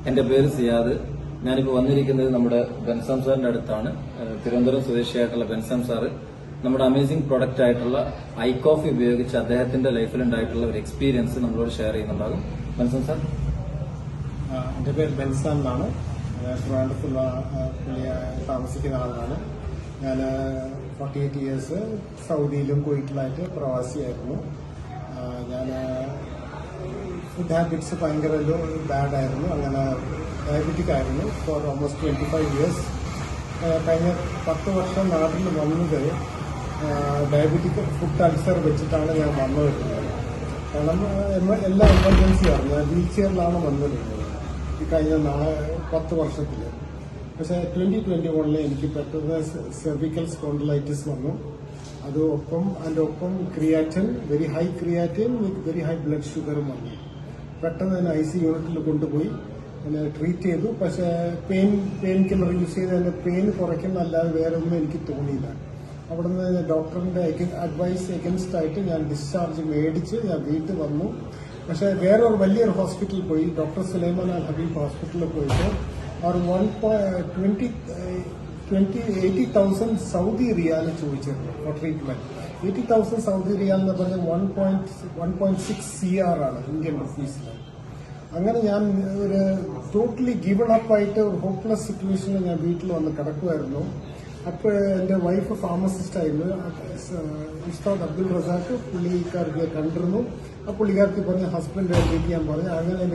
എന്റെ പേര് സിയാദ്. ഞാനിപ്പോൾ വന്നിരിക്കുന്നത് നമ്മുടെ ബെൻസാം സാറിന്റെ അടുത്താണ്. തിരുവനന്തപുരം സ്വദേശിയായിട്ടുള്ള ബെൻസാം സാറ് നമ്മുടെ അമേസിംഗ് പ്രൊഡക്റ്റ് ആയിട്ടുള്ള ഐ കോഫി ഉപയോഗിച്ച് അദ്ദേഹത്തിന്റെ ലൈഫിൽ ഉണ്ടായിട്ടുള്ള ഒരു എക്സ്പീരിയൻസ് നമ്മളോട് ഷെയർ ചെയ്യുന്നുണ്ടാകും. ബെൻസാം സാർ. എന്റെ പേര് ബെൻസാം എന്നാണ്. ട്രിവാൻഡ്രത്തുള്ള താമസിക്കുന്ന ആളാണ്. ഞാൻ 48 ഇയേഴ്സ് സൗദിയിലും കുവൈറ്റിലായിട്ട് പ്രവാസിയായിരുന്നു. ഞാൻ ഫുഡ് ഹാബിറ്റ്സ് ഭയങ്കര ബാഡായിരുന്നു. അങ്ങനെ ഡയബറ്റിക് ആയിരുന്നു ഫോർ ഓൾമോസ്റ്റ് 25 ഇയേഴ്സ്. കഴിഞ്ഞ 10 വർഷം നാട്ടിൽ വന്നത് ഡയബറ്റിക് ഫുഡ് അൾസർ വെച്ചിട്ടാണ് ഞാൻ വന്നുവരുന്നത്. കാരണം എല്ലാം എമർജൻസി ആയിരുന്നു. ഞാൻ വീൽ ചെയറിലാണ് വന്നിരുന്നത് ഈ കഴിഞ്ഞ 10 വർഷത്തിൽ. പക്ഷേ 2021 എനിക്ക് പെട്ടെന്ന് സെർവിക്കൽ സ്പോണ്ടിലൈറ്റിസ് വന്നു. അതിന്റെ ഒപ്പം creatine, very high creatine with very high blood ഷുഗറും വന്നു. പെട്ടെന്ന് തന്നെ IC യൂണിറ്റിൽ കൊണ്ടുപോയി എന്നെ ട്രീറ്റ് ചെയ്തു. പക്ഷേ പെയിൻ കില്ലർ യൂസ് ചെയ്ത് എന്റെ പെയിൻ കുറയ്ക്കുന്നല്ലാതെ വേറെ ഒന്നും എനിക്ക് തോന്നിയില്ല. അവിടുന്ന് ഡോക്ടറിന്റെ അഡ്വൈസ് എഗൻസ്റ്റ് ആയിട്ട് ഞാൻ ഡിസ്ചാർജ് മേടിച്ച് ഞാൻ വീട്ടിൽ വന്നു. പക്ഷെ വേറൊരു വലിയൊരു ഹോസ്പിറ്റലിൽ പോയി, ഡോക്ടർ സുലൈമാൻ അൽ ഹബീബ് ഹോസ്പിറ്റലിൽ പോയിട്ട് അവർ 80,000 സൗദി റിയാൽ ചോദിച്ചിരുന്നു ഫോർ ട്രീറ്റ്മെന്റ്. 80,000 സൗദി റിയാൽ എന്ന് പറഞ്ഞാൽ 1.6 CR ആണ് ഇന്ത്യൻ റുപ്പീസിൽ. അങ്ങനെ ഞാൻ ഒരു ടോട്ടലി ഗിവൺ അപ്പ് ആയിട്ട് ഒരു ഹോപ്പ്ലെസ് സിറ്റുവേഷനിൽ ഞാൻ വീട്ടിൽ വന്ന് കിടക്കുമായിരുന്നു. അപ്പോൾ എന്റെ വൈഫ് ഫാർമസിസ്റ്റ് ആയിരുന്നു, ഉസ്താദ് അബ്ദുൾ റസാഖ്. പുള്ളിക്കാർക്ക് കണ്ടിരുന്നു. ആ പുള്ളിക്കാർക്ക് പറഞ്ഞ ഹസ്ബൻഡ് ട്രീറ്റ് ചെയ്യാൻ പറഞ്ഞു. അങ്ങനെ